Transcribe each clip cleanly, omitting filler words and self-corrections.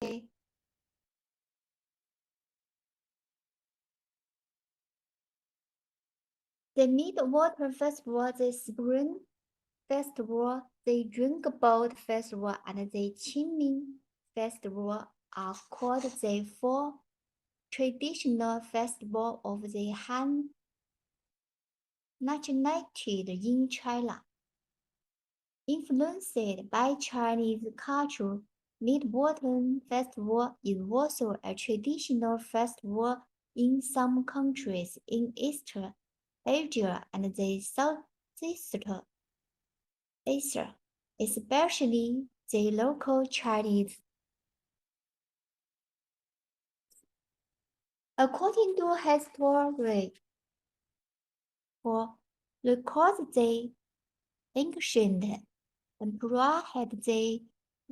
The Mid-Water Festival, the Spring Festival, the Ring Boat Festival, and the Qingming Festival are called the four traditional festivals of the Han nationality in China. Influenced by Chinese culture, Mid-Autumn Festival is also a traditional festival in some countries in East Asia and the Southeast Asia, especially the local Chinese. According to history, for records the ancient emperor had the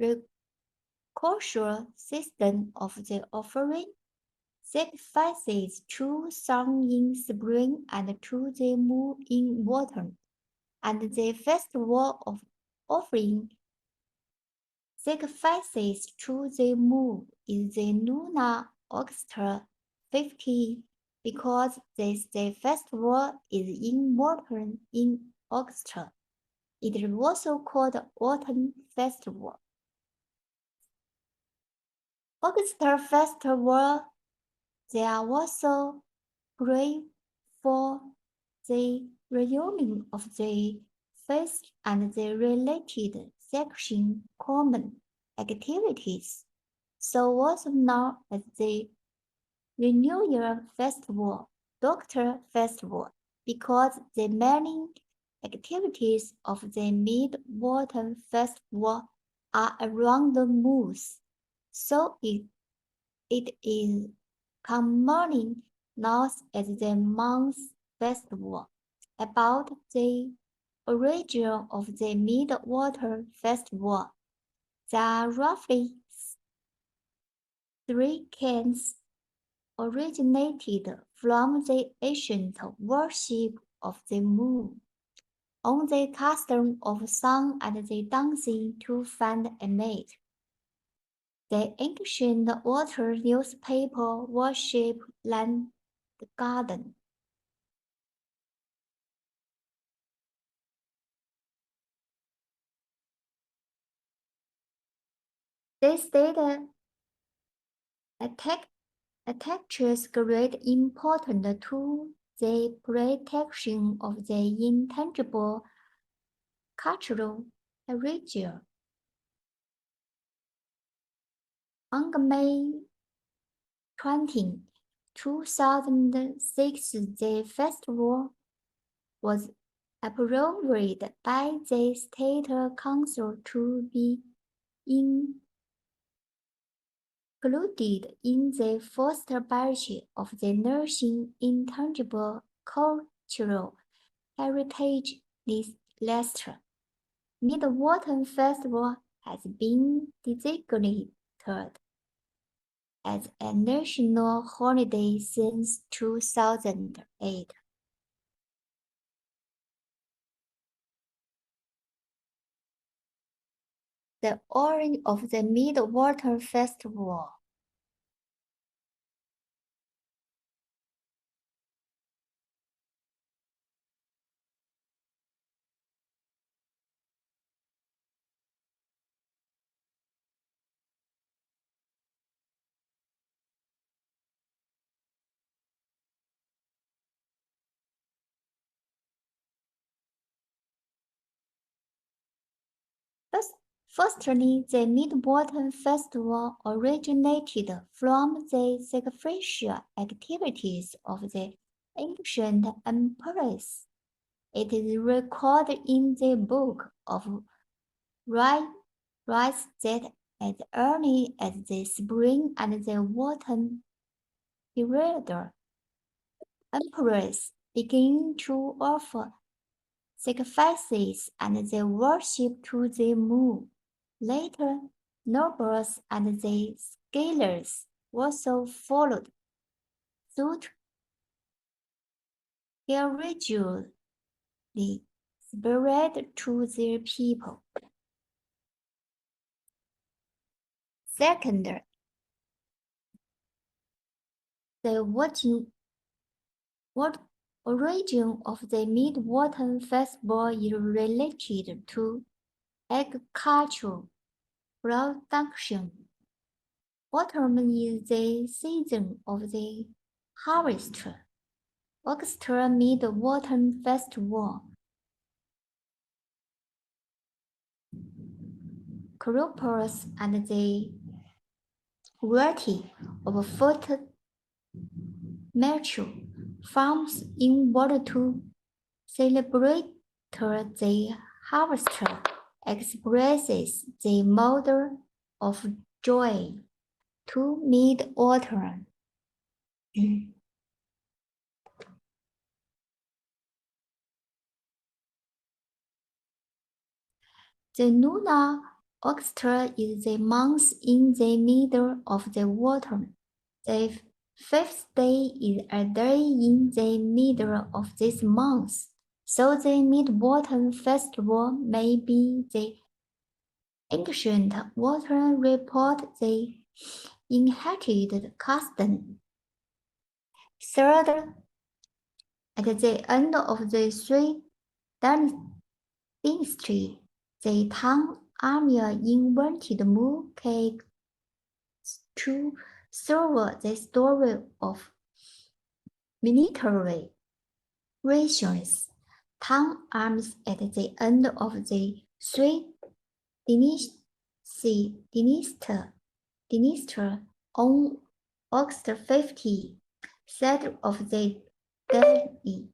recursive system of the offering sacrifices to sun in spring and to the moon in autumn, and the festival of offering sacrifices to the moon is the lunar August 15, because the festival is in autumn in August. It is also called Autumn Festival. August Festival, they are also great for the resuming of the faith and the related section common activities, so also known as the New Year Festival, Doctor Festival, because the many activities of the Mid-Autumn Festival are around the moon, so it is commonly known as the Month Festival. About the origin of the Mid-Autumn Festival, there are roughly three camps originated from the ancient worship of the moon, on the custom of song and the dancing to find a mate. The ancient water newspaper worship land garden. They stated attaches great importance to the protection of the intangible cultural heritage. On May 20, 2006, the festival was approved by the State Council to be included in the first batch of the Nursing Intangible Cultural Heritage list. Mid-Autumn Festival has been designated as a national holiday since 2008. The origin of the Mid-Autumn Festival. Firstly, the Mid-Autumn Festival originated from the sacrificial activities of the ancient emperors. It is recorded in the Book of Rites that as early as the spring and the autumn period, emperors began to offer sacrifices and the worship to the moon. Later, nobles and the scholars also followed suit, gradually spread to their people. Second, the origin of the Mid-Autumn Festival is related to agricultural production. Autumn is the season of the harvest. Orchestra Mid-Autumn Festival. Croppers and the variety of fruit mature farms in order to celebrate the harvest expresses the mother of joy to Mid-Autumn. The lunar orchestra is the month in the middle of the autumn. The fifth day is a day in the middle of this month, so the Mid-Autumn Festival may be the ancient autumn report the inherited custom. Third, at the end of the Sui dynasty, the Tang army invented mooncakes to serve the story of military rations. Tang armies at the end of the Sui dynasty on August 50, said of the Delhi.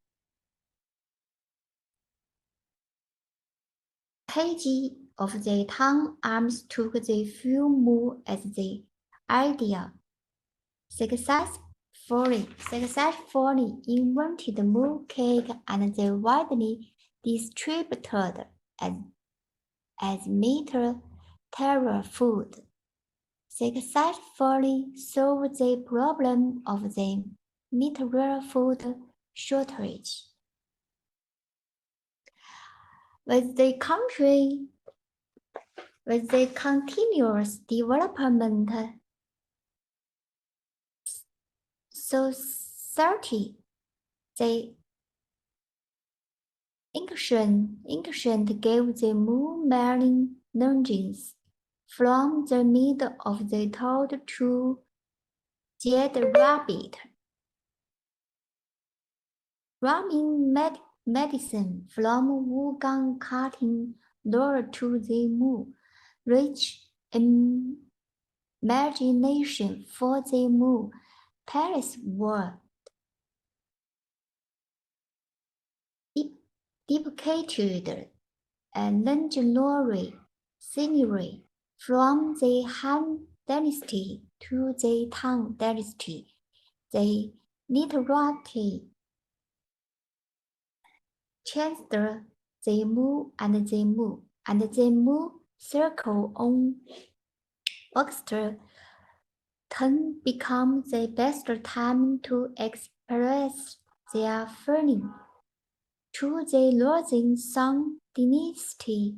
Page of the Tang arms took the full moon as the idea. Successfully invented mooncake and they widely distributed as military food. Successfully solved the problem of the military food shortage. With the continuous development society, the ancient gave the moon marine legends from the middle of the toad to jade rabbit. Running medicine from Wugang cutting lure to the moon, rich imagination for the moon, Paris war. Depicted and legendary scenery from the Han Dynasty to the Tang Dynasty, the literati changed the moon and the moon circle on August 10 become the best time to express their feeling to the rising sun dynasty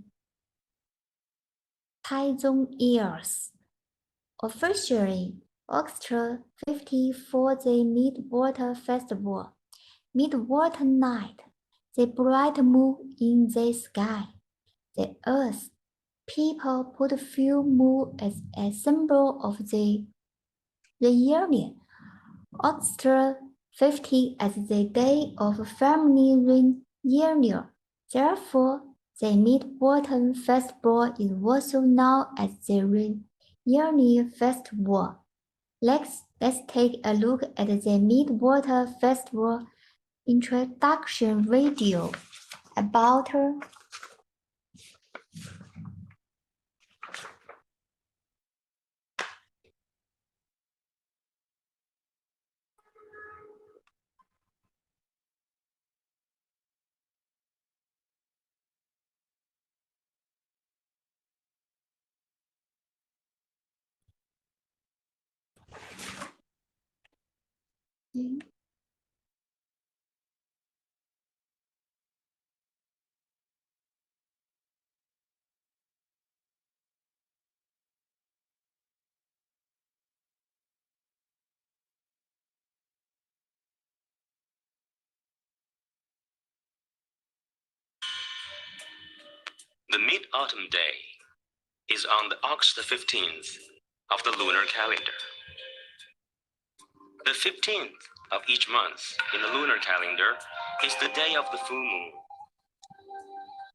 Taizong years. Officially, August 50 for the Mid-Autumn Festival. Mid-Autumn night, the bright moon in the sky, the earth. People put full moon as a symbol of the reunion. August 50 as the day of family reunion. Therefore, the Mid-Autumn Festival is also known as the Reunion Festival. Let's take a look at the Mid-Autumn Festival introduction video about The Mid-Autumn Day is on the August 15th of the lunar calendar. The 15th of each month in the lunar calendar is the day of the full moon.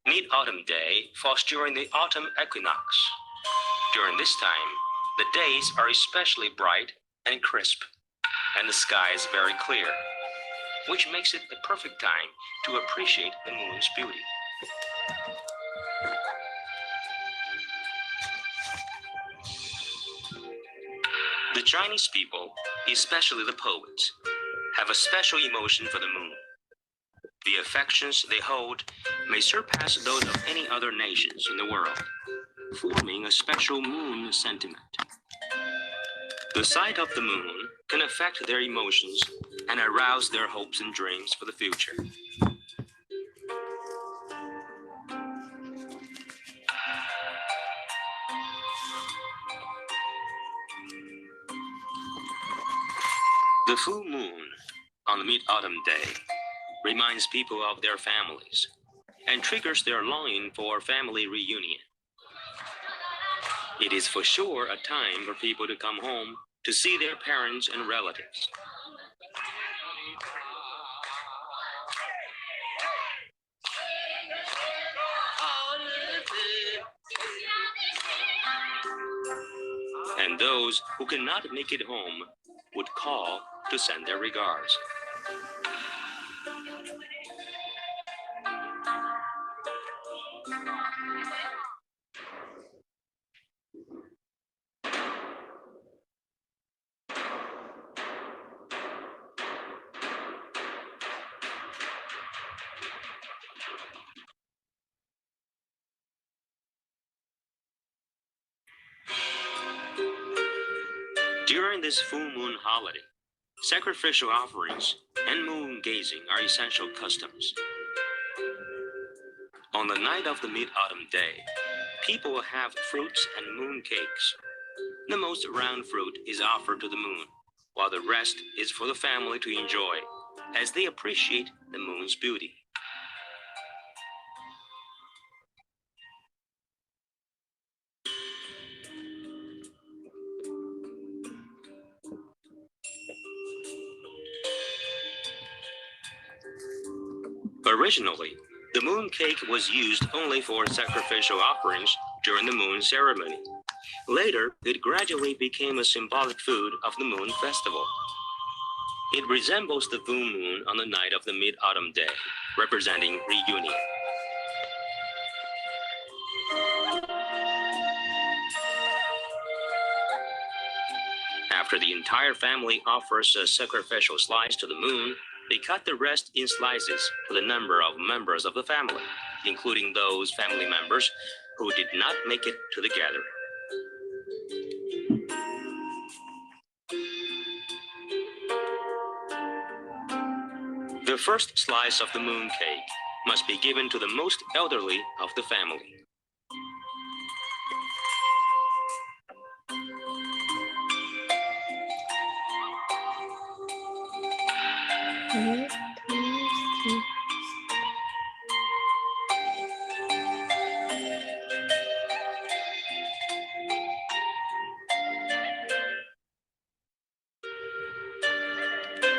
Mid-Autumn Day falls during the autumn equinox. During this time, the days are especially bright and crisp, and the sky is very clear, which makes it the perfect time to appreciate the moon's beauty. The Chinese people, especially the poets, have a special emotion for the moon. The affections they hold may surpass those of any other nations in the world, forming a special moon sentiment. The sight of the moon can affect their emotions and arouse their hopes and dreams for the future. The full moon on the Mid-Autumn Day reminds people of their families and triggers their longing for family reunion. It is for sure a time for people to come home to see their parents and relatives. And those who cannot make it home would call to send their regards. During this full moon holiday, sacrificial offerings and moon gazing are essential customs. On the night of the Mid-Autumn Day, people will have fruits and mooncakes. The most round fruit is offered to the moon, while the rest is for the family to enjoy, as they appreciate the moon's beauty. Originally, the mooncake was used only for sacrificial offerings during the moon ceremony. Later, it gradually became a symbolic food of the moon festival. It resembles the full moon on the night of the Mid-Autumn Day, representing reunion. After the entire family offers a sacrificial slice to the moon, they cut the rest in slices to the number of members of the family, including those family members who did not make it to the gathering. The first slice of the mooncake must be given to the most elderly of the family.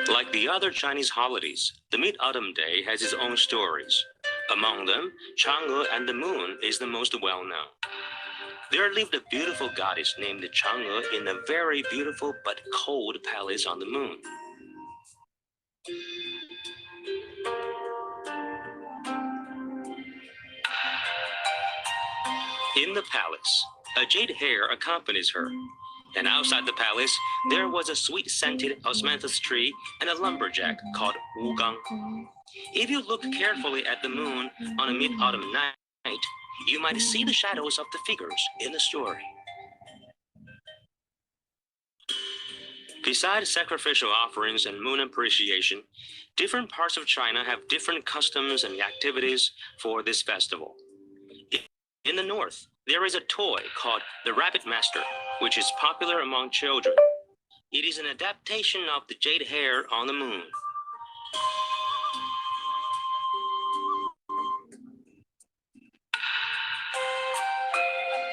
Like the other Chinese holidays, the Mid-Autumn Day has its own stories. Among them, Changu and the moon is the most well-known. There lived a beautiful goddess named Changu in a very beautiful but cold palace on the moon. In the palace, a jade hare accompanies her. And outside the palace, there was a sweet-scented osmanthus tree and a lumberjack called Wugang. If you look carefully at the moon on a mid-autumn night, you might see the shadows of the figures in the story. Besides sacrificial offerings and moon appreciation, different parts of China have different customs and activities for this festival. In the north, there is a toy called the Rabbit Master, which is popular among children. It is an adaptation of the jade hare on the moon.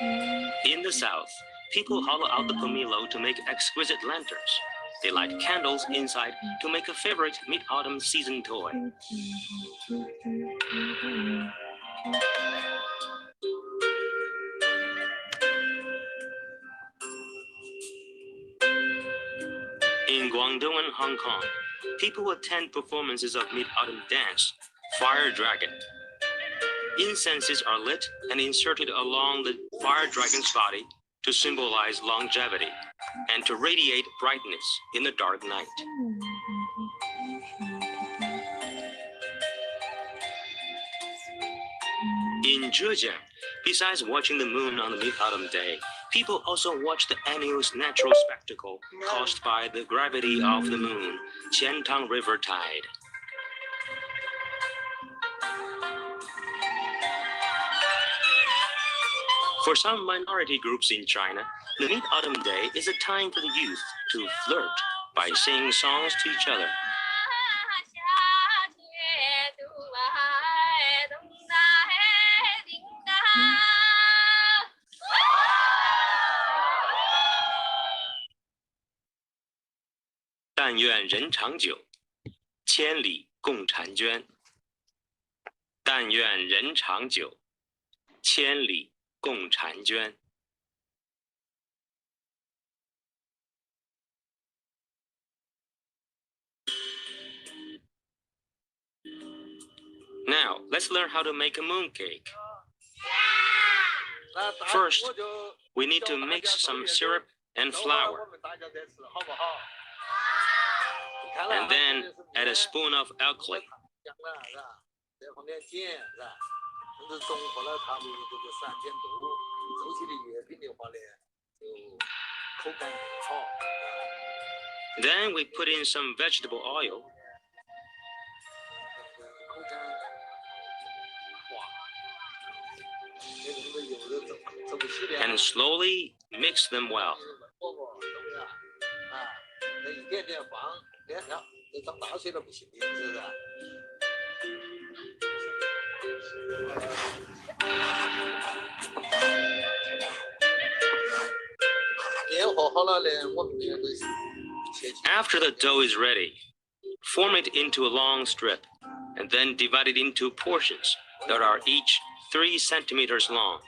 In the south, people hollow out the pomelo to make exquisite lanterns. They light candles inside to make a favorite mid-autumn season toy. In Guangdong and Hong Kong, people attend performances of mid-autumn dance, Fire Dragon. Incenses are lit and inserted along the fire dragon's body to symbolize longevity and to radiate brightness in the dark night. In Zhejiang, besides watching the moon on the mid-autumn day, people also watch the annual natural spectacle caused by the gravity of the moon, Qiantang River Tide. For some minority groups in China, the mid-autumn day is a time for the youth to flirt by singing songs to each other. "但愿人长久，千里共婵娟。但愿人长久，千里共婵娟." Now, let's learn how to make a mooncake. First, we need to mix some syrup and flour. And then add a spoon of alkaline. Then we put in some vegetable oil. And slowly mix them well. After the dough is ready, form it into a long strip and then divide it into portions that are each 3 centimeters long.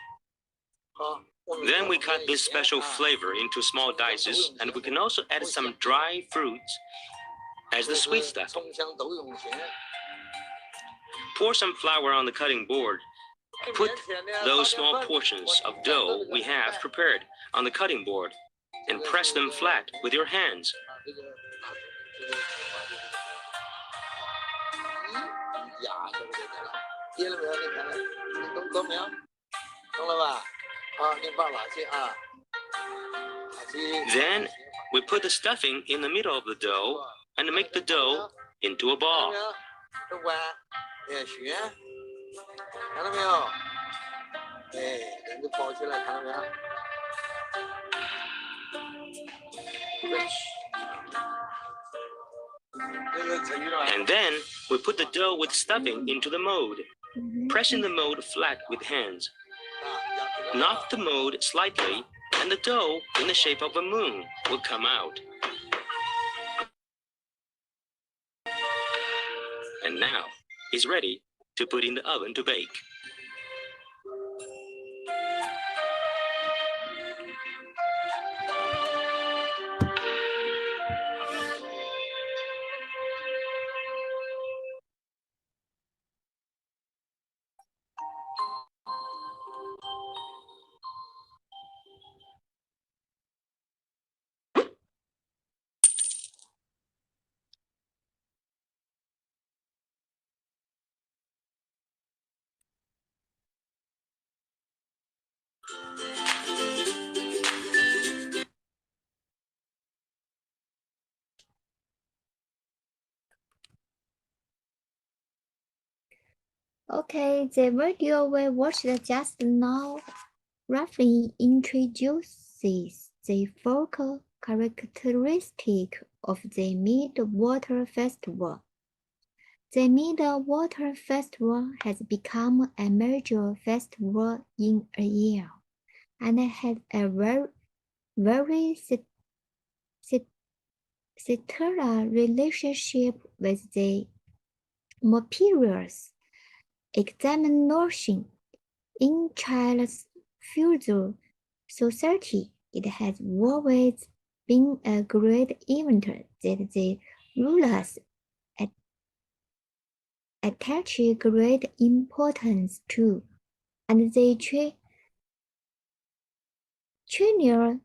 Then we cut this special flavor into small dices, and we can also add some dry fruits as the sweet stuff. Pour some flour on the cutting board. Put those small portions of dough we have prepared on the cutting board and press them flat with your hands. Then we put the stuffing in the middle of the dough and make the dough into a ball. And then we put the dough with stuffing into the mold, pressing the mold flat with hands. Knock the mold slightly, and the dough in the shape of a moon will come out. And now it's ready to put in the oven to bake. Okay, the video we watched just now roughly introduces the folk characteristic of the Mid-Water Festival. The Mid-Water Festival has become a major festival in a year, and had a very stellar relationship with the materials examination. In China's feudal society, it has always been a great event that the rulers attach great importance to, and the triennial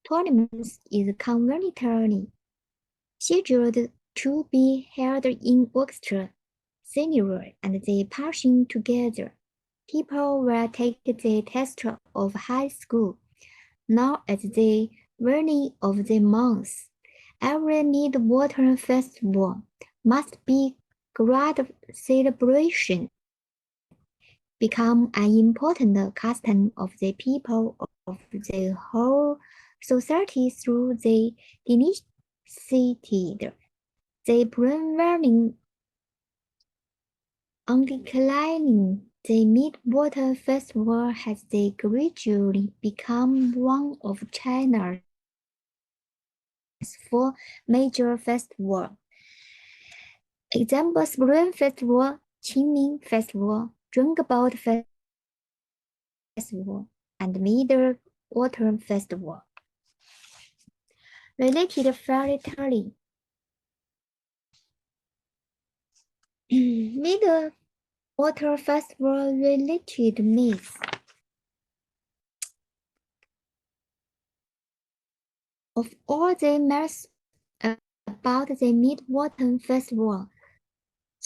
tournaments is conveniently scheduled to be held in August. Senior and the passing together. People will take the test of high school. Now at the beginning of the month, every Mid-Water Festival must be great celebration, become an important custom of the people of the whole society through the initiated. The prevailing on declining, the Mid-Water Festival has gradually become one of China's four major festivals. Example: Spring Festival, Qingming Festival, Drinkabout Festival, and Mid-Autumn Festival. Related fairy telling. Mid-Water Festival related myths. Of all the myths about the Mid-Autumn Festival,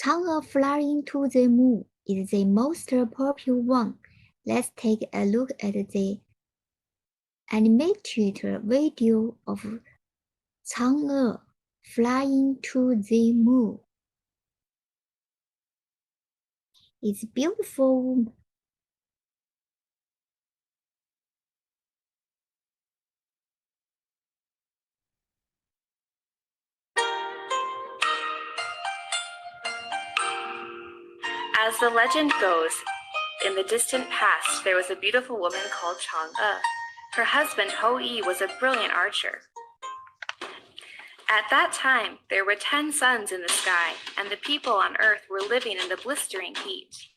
Changu flying to the moon is the most popular one. Let's take a look at the animated video of Changu flying to the moon. It's beautiful. As the legend goes, in the distant past there was a beautiful woman called Changu. Her husband Hou-Yi was a brilliant archer. At that time, there were 10 suns in the sky, and the people on Earth were living in the blistering heat.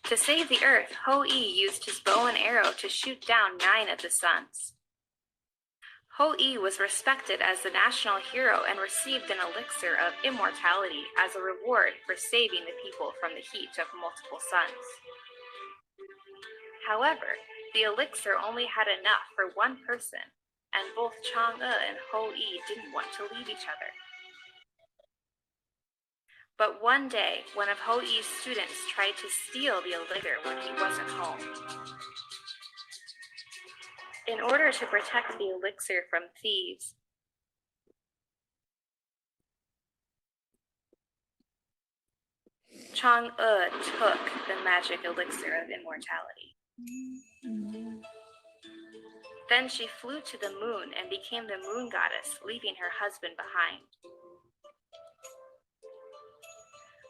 To save the Earth, Hou-Yi used his bow and arrow to shoot down 9 of the suns. Hou-Yi was respected as the national hero and received an elixir of immortality as a reward for saving the people from the heat of multiple suns. However, the elixir only had enough for one person, and both Changu and Hou-Yi didn't want to leave each other. But one day, one of Hou-Yi's students tried to steal the elixir when he wasn't home. In order to protect the elixir from thieves, Changu took the magic elixir of immortality. Then she flew to the moon and became the moon goddess, leaving her husband behind.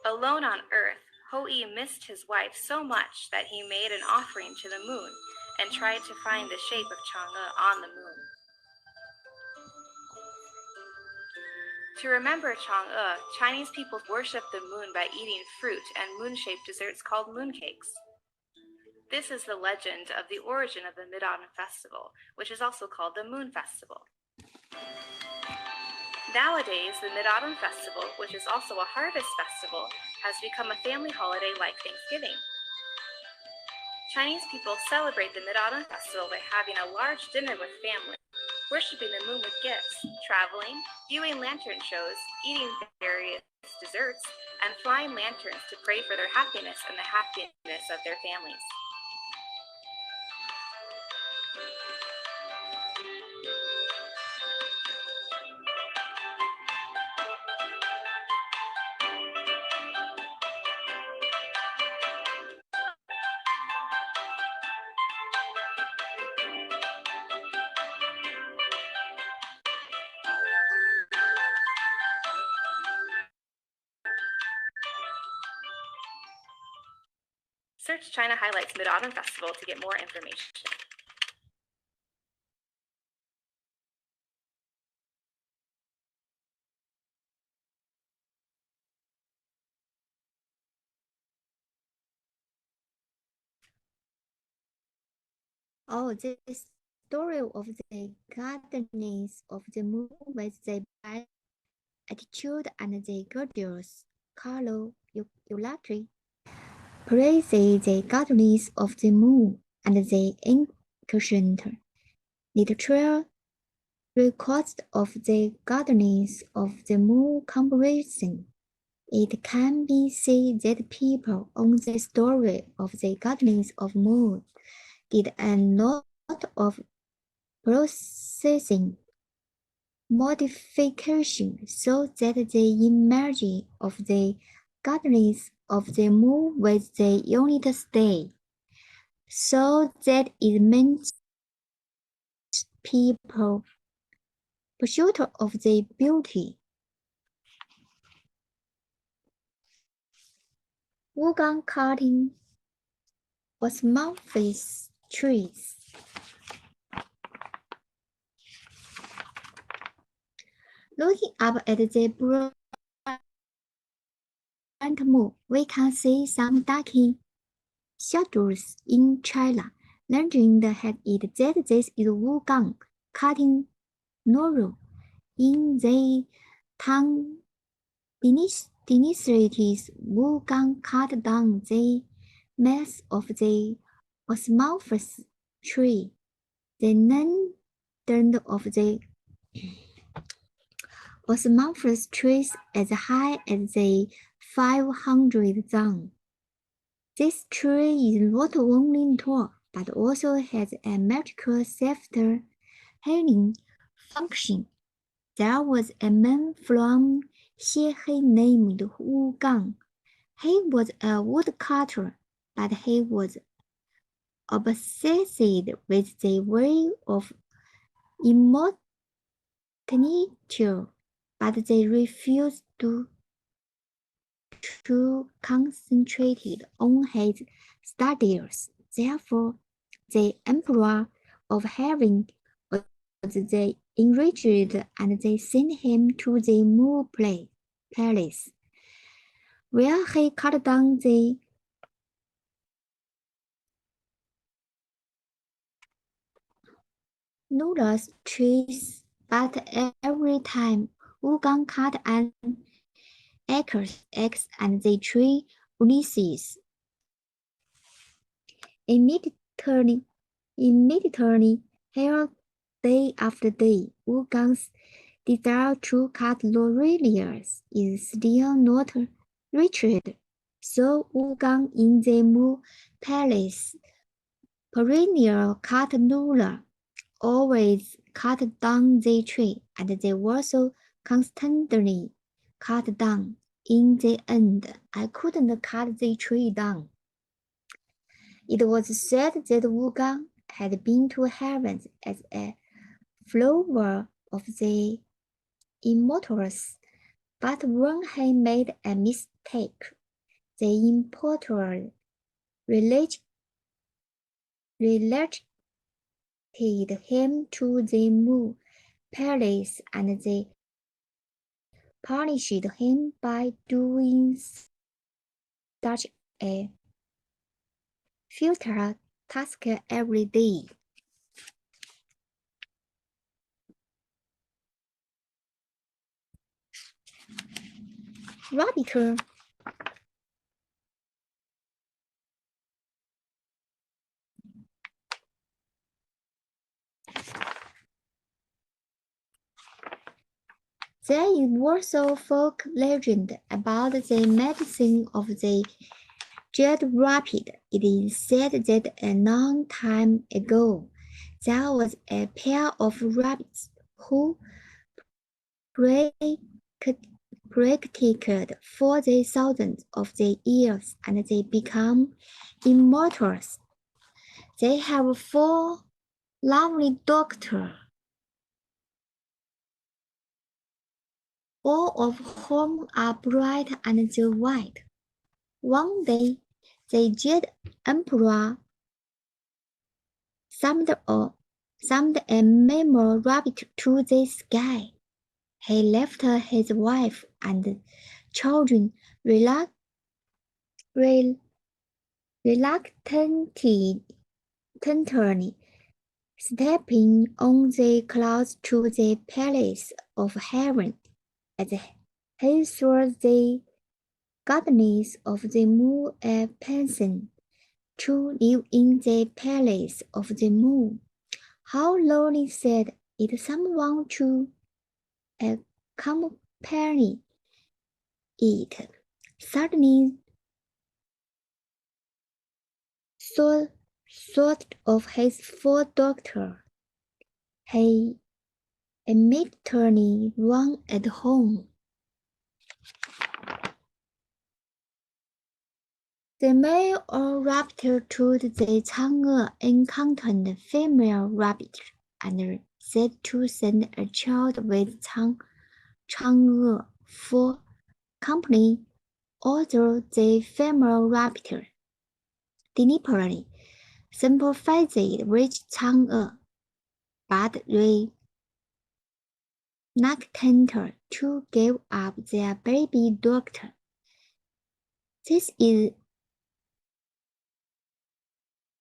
Alone on Earth, Hou-Yi missed his wife so much that he made an offering to the moon and tried to find the shape of Changu on the moon. To remember Changu, Chinese people worship the moon by eating fruit and moon-shaped desserts called mooncakes. This is the legend of the origin of the Mid-Autumn Festival, which is also called the Moon Festival. Nowadays, the Mid-Autumn Festival, which is also a harvest festival, has become a family holiday like Thanksgiving. Chinese people celebrate the Mid-Autumn Festival by having a large dinner with family, worshiping the moon with gifts, traveling, viewing lantern shows, eating various desserts, and flying lanterns to pray for their happiness and the happiness of their families. Search China Highlights Mid-Autumn Festival to get more information. Oh, the story of the gardeners of the moon with the bright attitude and the gorgeous color eulatry. Praise the gardeners of the moon and the ancient literature records of the gardeners of the moon comparison. It can be said that people on the story of the gardeners of moon did a lot of processing modification so that the image of the gardeners of the moon was the unit stay, so that it meant people pursuit of the beauty. Wogan cutting osmosis trees. Looking up at the bright moon, we can see some dark shadows in China. Legend had it that this is Wugang cutting Noro. In the town Dynasties, Wugang cut down the mass of the osmosis tree. The length of the osmosis trees as high as the 500 zang. This tree is not only tall, but also has a magical self-healing function. There was a man from Xiehe named Wu Gang. He was a woodcutter, but he was obsessed with the way of immortality, but they refused to concentrate on his studies. Therefore, the Emperor of Heaven was enraged, and they sent him to the Moon Palace, where he cut down the numerous trees. But every time Wugang cut an axe and the tree Ulysses immediately held day after day. Wugang's desire to cut Lorelias is still not reached. So Wugang in the Moon Palace perennial cut ruler always cut down the tree, and they also constantly cut down. In the end, I couldn't cut the tree down. It was said that Wugang had been to heaven as a follower of the immortals, but when he made a mistake, the immortal relegated him to the Moon Palace, and they punished him by doing such a futile task every day. Rabbit. There is also folk legend about the medicine of the Jade Rabbit. It is said that a long time ago, there was a pair of rabbits who practiced for the thousands of the years, and they become immortals. They have 4 lovely daughters, all of whom are bright and white. One day, the Jade Emperor summoned a mammal rabbit to the sky. He left his wife and children reluctantly stepping on the clouds to the palace of heaven, as he saw the goddess of the moon a person to live in the palace of the moon. How lonely, said it, someone to accompany it. Suddenly, thought of his four daughters. He immediately ran at home. The male rabbit told the Changu encountered the female rabbit and said to send a child with Changu for company, although the female rabbit deliberately sympathized with Changu, but reluctant to give up their baby daughter. This is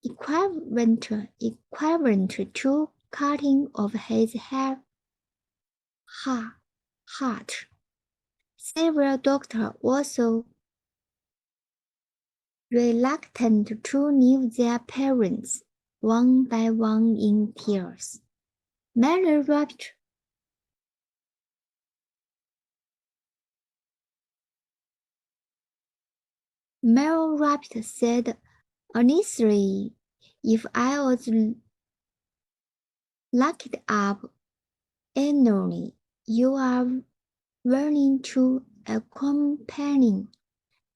equivalent to cutting off his heart. Several doctors also reluctant to leave their parents, one by one in tears. Mary Rabbit said, honestly, if I was locked up annually, you are willing to accompany.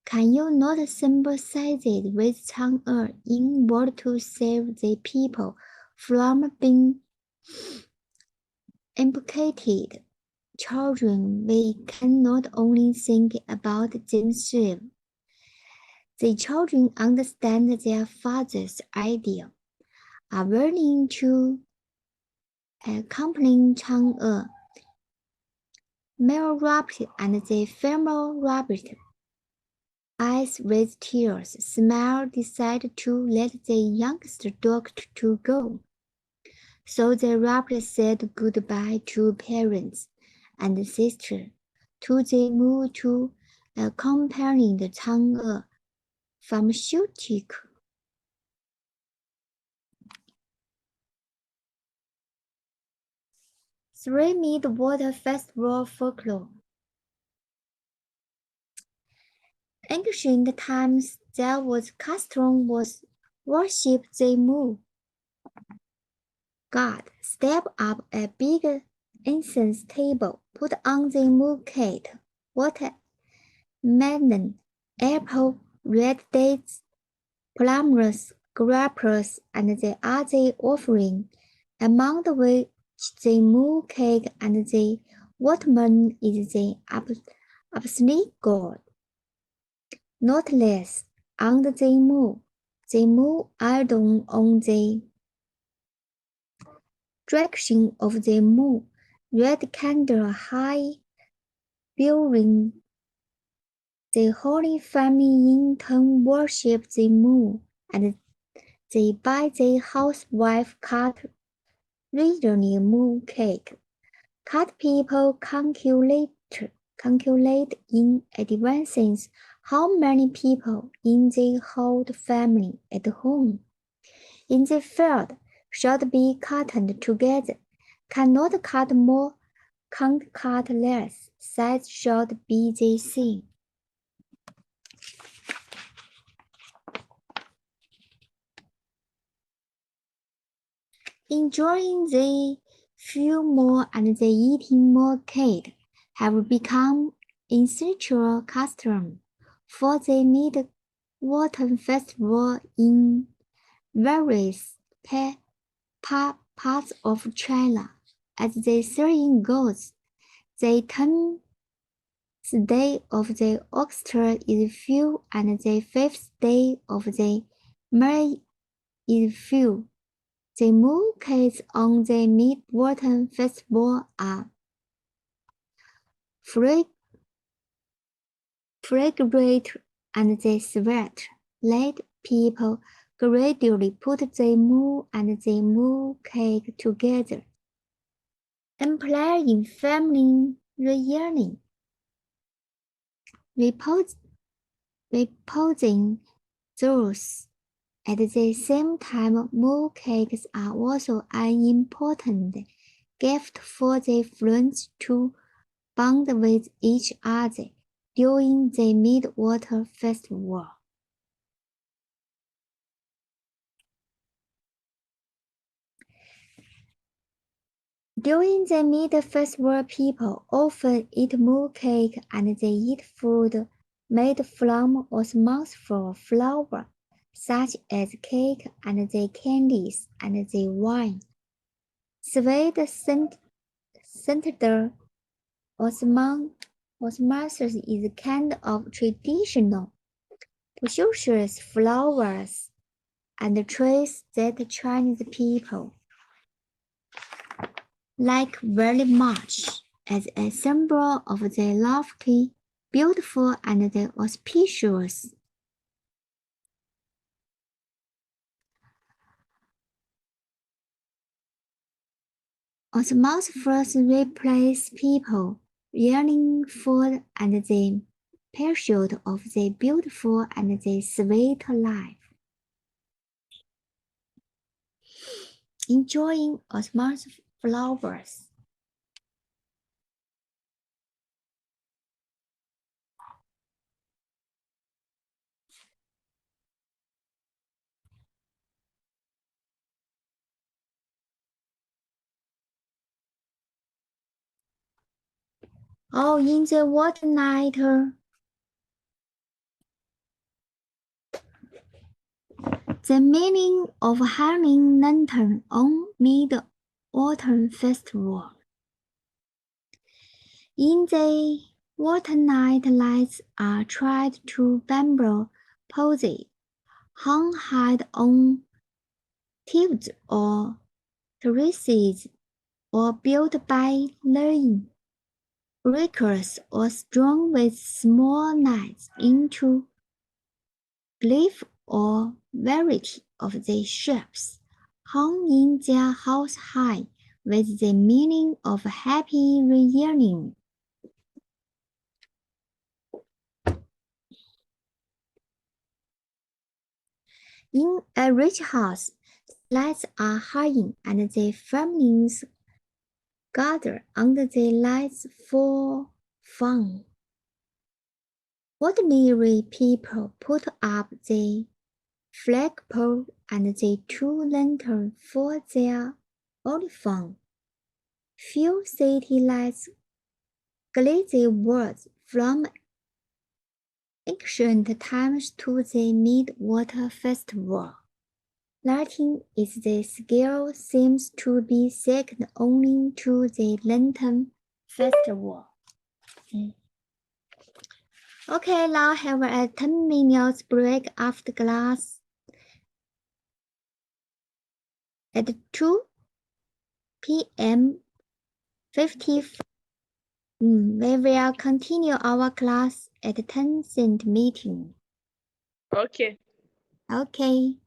Can you not sympathize with Chang'e in order to save the people from being implicated? Children, we cannot only think about themselves. The children understand their father's idea, are willing to accompany Chang'e. Male rabbit and the female rabbit, eyes with tears, smile, decided to let the youngest daughter go. So the rabbit said goodbye to parents and sister, to the moon to accompany the Chang'e pharmaceutical. Three Mid-Water Festival folklore. Ancient times there was custom was worship the moon god. Step up a big incense table, put on the mooncake, watermelon, apple, red dates, plums, grapes, and the other offering, among which the mooncake and the watermelon is the absolute god. Not less, under the moon idol on the direction of the moon, red candle high, bearing the Holy Family in turn worship the moon, and they by the housewife cut regionally mooncake. Cut people calculate in advance how many people in the whole family at home in the field should be cut together. Cannot cut more, can't cut less. Size should be the same. Enjoying the few more and the eating more cake have become essential custom for the Mid-Autumn Festival in various parts of China. As the saying goes, the 10th day of the orchestra is few, and the 5th day of the May is few. The mooncakes on the Mid-Autumn Festival are fragrant and they sweat. Let people gradually put the moo and the mooncake together, implying family reunion. Reposing those. At the same time, mooncakes are also an important gift for the friends to bond with each other during the Mid-Water Festival. During the Mid-Festival, people often eat mooncake and they eat food made from osmosis flour, such as cake and the candies and the wine. Sweet scented osmosis is kind of traditional precious flowers and trees that Chinese people like very much as a symbol of the lofty, beautiful, and the auspicious. Osmosis first replace people yearning for and the pursuit of the beautiful and the sweet life. Enjoying osmosis flowers. Oh, in the water night, the meaning of hanging lantern on Mid-Autumn Festival. In the water night, lights are tied to bamboo poles, hung high on tubes or terraces, or built by laying breakers or strung with small nets into leaf or variety of the shapes, hung in their house high, with the meaning of happy reunion. In a rich house, lights are hanging and the families gather under the lights for fun. Ordinary people put up the flagpole and the two lanterns for their own fun. Few city lights glide the words from ancient times to the Mid-Water Festival. Lighting is the scale seems to be second only to the Lantern Festival. Okay, now have a 10 minutes break after class. At 2 p.m. 55, we will continue our class at 10th meeting. Okay. Okay.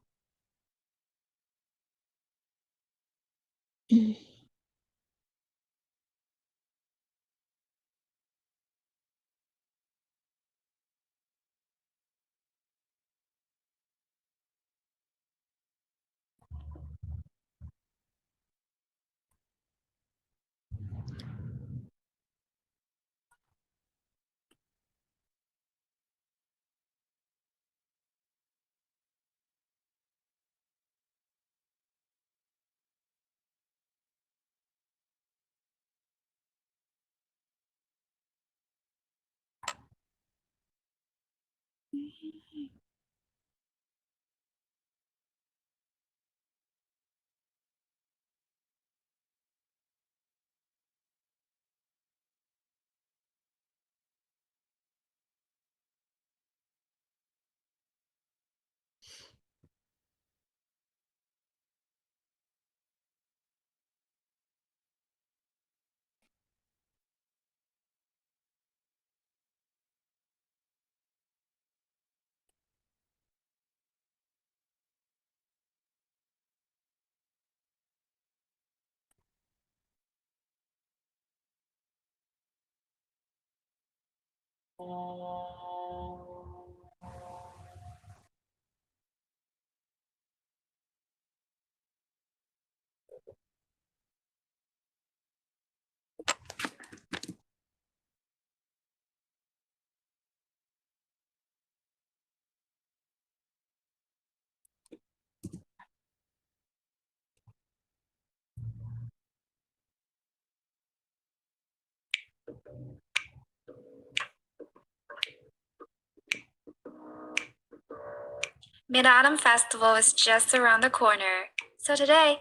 Mid-Autumn Festival is just around the corner. So today,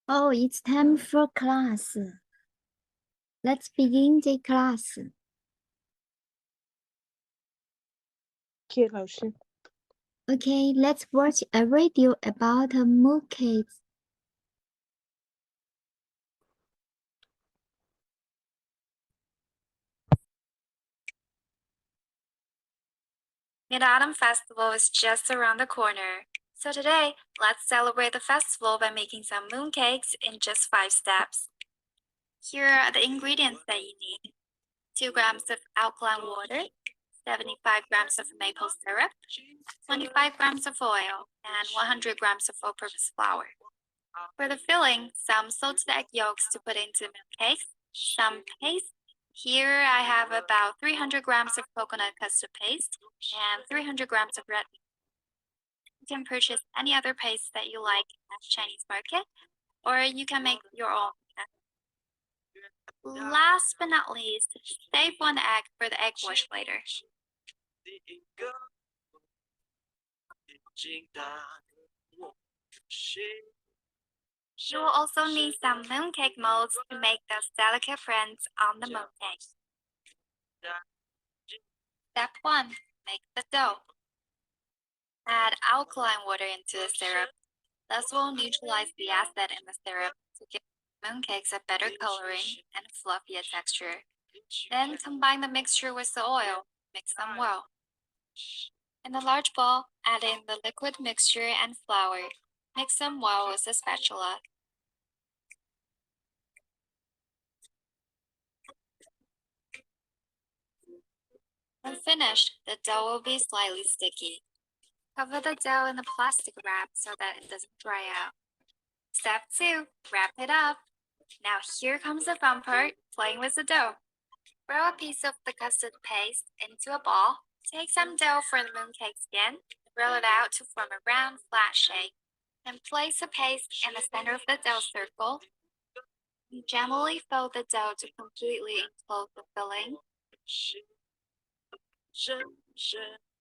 Oh, it's time for class. Let's begin the class. 谢老师。 Okay, let's watch a video about mooncakes. Mid-Autumn Festival is just around the corner. So today, let's celebrate the festival by making some mooncakes in just 5 steps. Here are the ingredients that you need. 2 grams of alkaline water, 75 grams of maple syrup, 25 grams of oil, and 100 grams of all-purpose flour. For the filling, some salted egg yolks to put into mooncakes, some paste. Here I have about 300 grams of coconut custard paste and 300 grams of red meat. You can purchase any other paste that you like at the Chinese market, or you can make your own. Last but not least, save 1 egg for the egg wash later. You will also need some mooncake molds to make those delicate prints on the mooncake. Step 1. Make the dough. Add alkaline water into the syrup. This will neutralize the acid in the syrup to give mooncakes a better coloring and fluffier texture. Then combine the mixture with the oil. Mix them well. In a large bowl, add in the liquid mixture and flour. Mix them well with a spatula. When finished, the dough will be slightly sticky. Cover the dough in a plastic wrap so that it doesn't dry out. Step 2. Wrap it up. Now here comes the fun part, playing with the dough. Roll a piece of the custard paste into a ball. Take some dough for the mooncake skin. Roll it out to form a round, flat shape. Then place the paste in the center of the dough circle. Gently fold the dough to completely enclose the filling.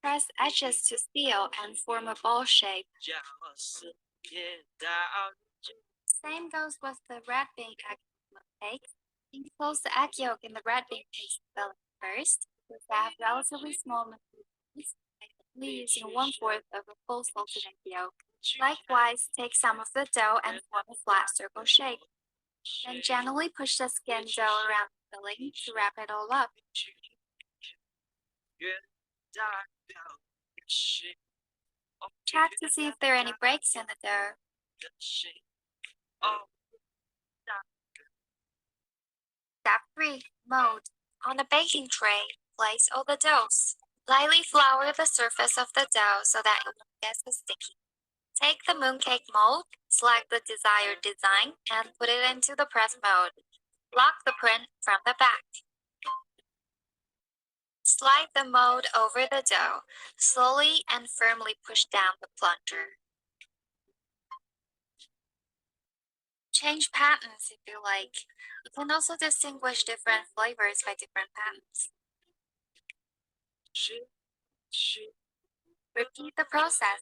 Press edges to seal and form a ball shape. Same goes with the red bean egg mooncake. Enclose the egg yolk in the red bean paste filling first. If they have relatively small mooncakes, using 1/4 of a full salted egg yolk. Likewise, take some of the dough and form a flat circle shape. Then gently push the skin dough around the filling to wrap it all up. Check to see if there are any breaks in the dough. Step 3. Mold. On a baking tray, place all the doughs. Lightly flour the surface of the dough so that it won't get so sticky. Take the mooncake mold, select the desired design, and put it into the press mold. Lock the print from the back. Slide the mold over the dough. Slowly and firmly push down the plunger. Change patterns if you like. You can also distinguish different flavors by different patterns. Repeat the process.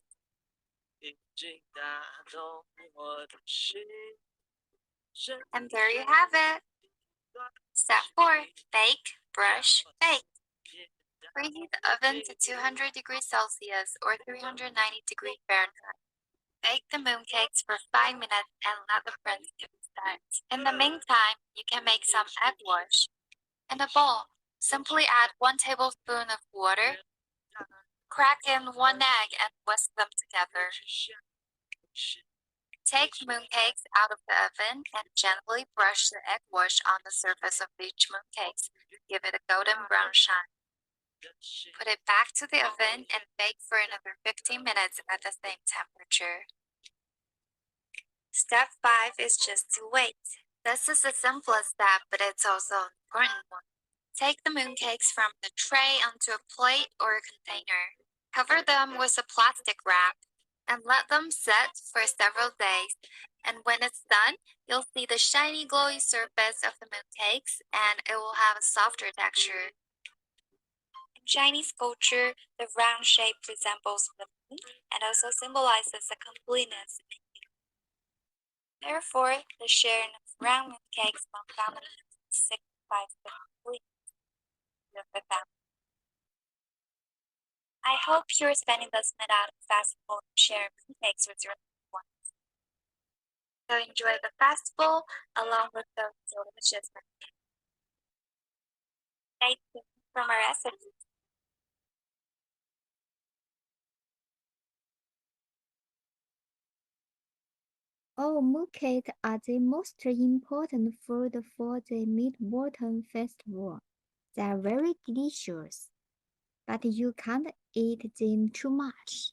And there you have it. Step 4. Bake, brush, bake. Preheat the oven to 200 degrees Celsius or 390 degrees Fahrenheit. Bake the mooncakes for 5 minutes and let the friendship start. In the meantime, you can make some egg wash. In a bowl, simply add 1 tablespoon of water. Crack in 1 egg and whisk them together. Take mooncakes out of the oven and gently brush the egg wash on the surface of each mooncake. Give it a golden brown shine. Put it back to the oven and bake for another 15 minutes at the same temperature. Step 5 is just to wait. This is the simplest step, but it's also an important one. Take the mooncakes from the tray onto a plate or a container. Cover them with a plastic wrap and let them set for several days. And when it's done, you'll see the shiny, glowy surface of the mooncakes, and it will have a softer texture. In Chinese culture, the round shape resembles the moon and also symbolizes the completeness. Therefore, the sharing of round mooncakes among families signifies the completeness of the family. I hope you're spending this Mid-Autumn Festival sharing mooncakes with your loved ones. So enjoy the festival along with those delicious mooncakes. Stay tuned for more recipes. All mooncakes are the most important food for the Mid-Autumn Festival. They are very delicious, but you can't eat them too much.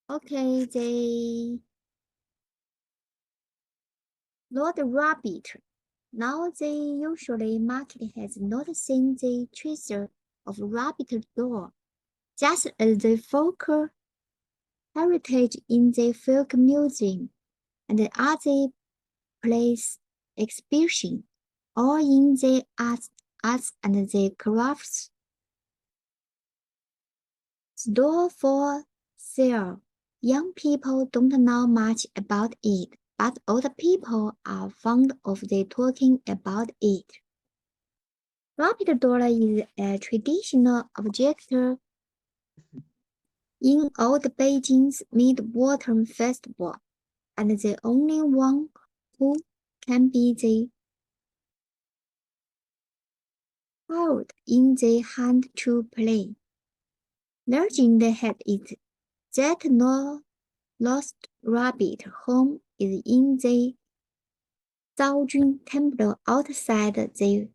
Okay, the Lord Rabbit. Now the usually market has not seen the treasure of rabbit doll, just as the folk heritage in the folk museum and the other place exhibition, or in the arts and the crafts store for sale. Young people don't know much about it, but old people are fond of the talking about it. Rabbit doll is a traditional object in old Beijing's Mid-Autumn Festival, and the only one who can be the held in the hand to play. Legend has it that no lost rabbit home is in the Zhaojun Temple outside the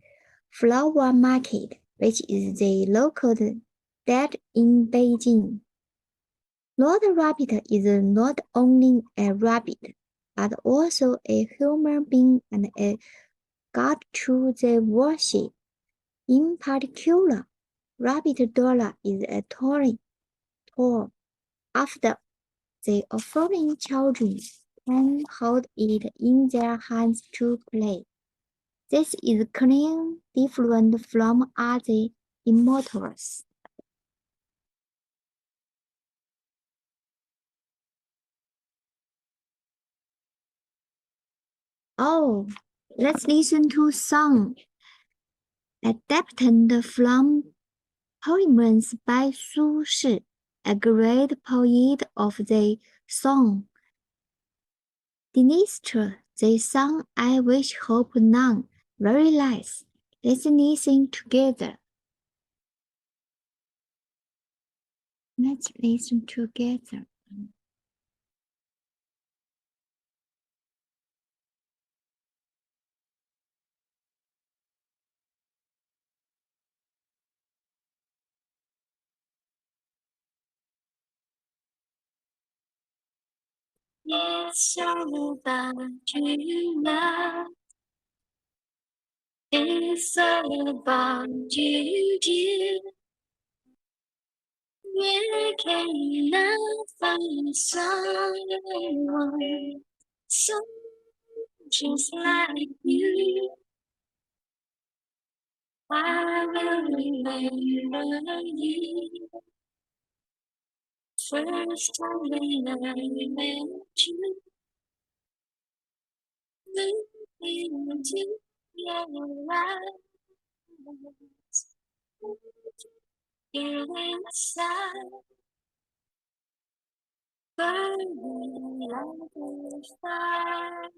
flower market, which is the local dead in Beijing. Lord Rabbit is not only a rabbit, but also a human being and a god to the worship. In particular, Rabbit Doll is a toy after the offering children can hold it in their hands to play. This is clearly different from other immortals. Oh, let's listen to song adapted from poems by Su Shi, a great poet of the song. Dinister, the song I wish hope none, very nice. Let's listen together. Let's listen together. It's all about you, dear. Where can I find someone So just like you, I will remember you. First time when I met you, looking into your eyes, feeling inside, burning like a fire.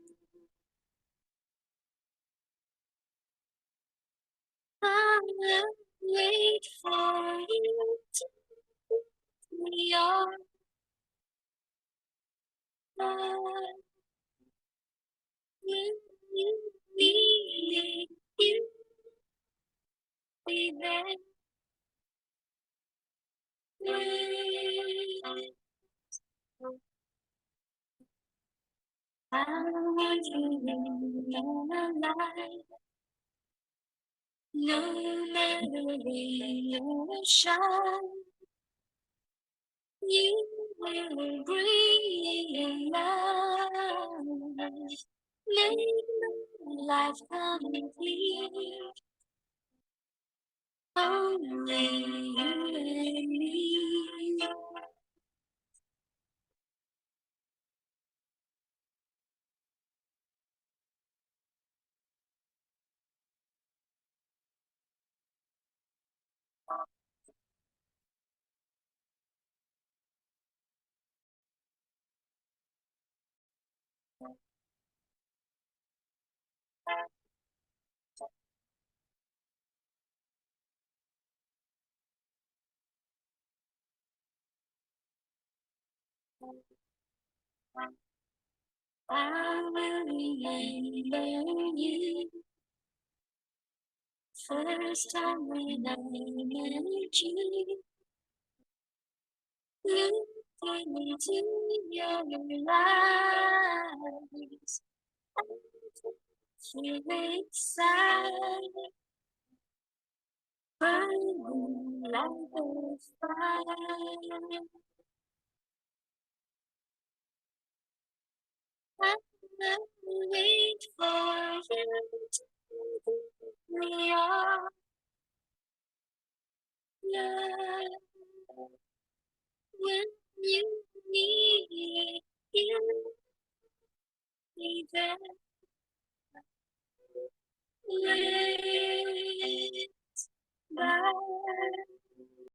I will wait for you to be your love. When you need you be there. I want you in my life, no matter rain or shine. You will bring life, make my life complete. Only you and me. I will remember you. First time when I met you, looking into your eyes, I feel inside, burning like a fire. I will wait for you to give me your love. When you need you, be there. Wait, bye.